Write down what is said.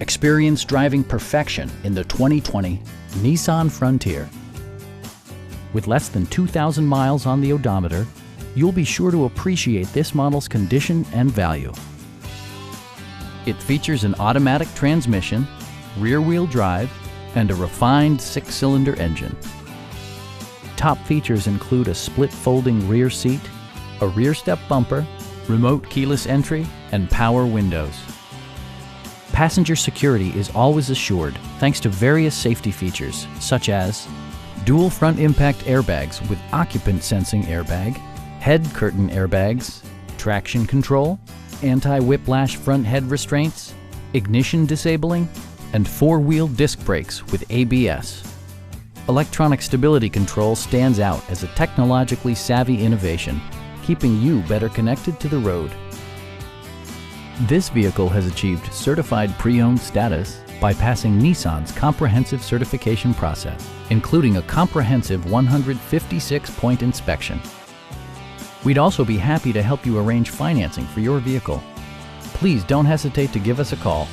Experience driving perfection in the 2020 Nissan Frontier. With less than 2,000 miles on the odometer, you'll be sure to appreciate this model's condition and value. It features an automatic transmission, rear-wheel drive, and a refined 6-cylinder engine. Top features include a split folding rear seat, a rear step bumper, remote keyless entry, and power windows. Passenger security is always assured thanks to various safety features such as dual front impact airbags with occupant sensing airbag, head curtain airbags, traction control, anti-whiplash front head restraints, ignition disabling, and 4-wheel disc brakes with ABS. Electronic stability control stands out as a technologically savvy innovation, keeping you better connected to the road. This vehicle has achieved certified pre-owned status by passing Nissan's comprehensive certification process, including a comprehensive 156-point inspection. We'd also be happy to help you arrange financing for your vehicle. Please don't hesitate to give us a call.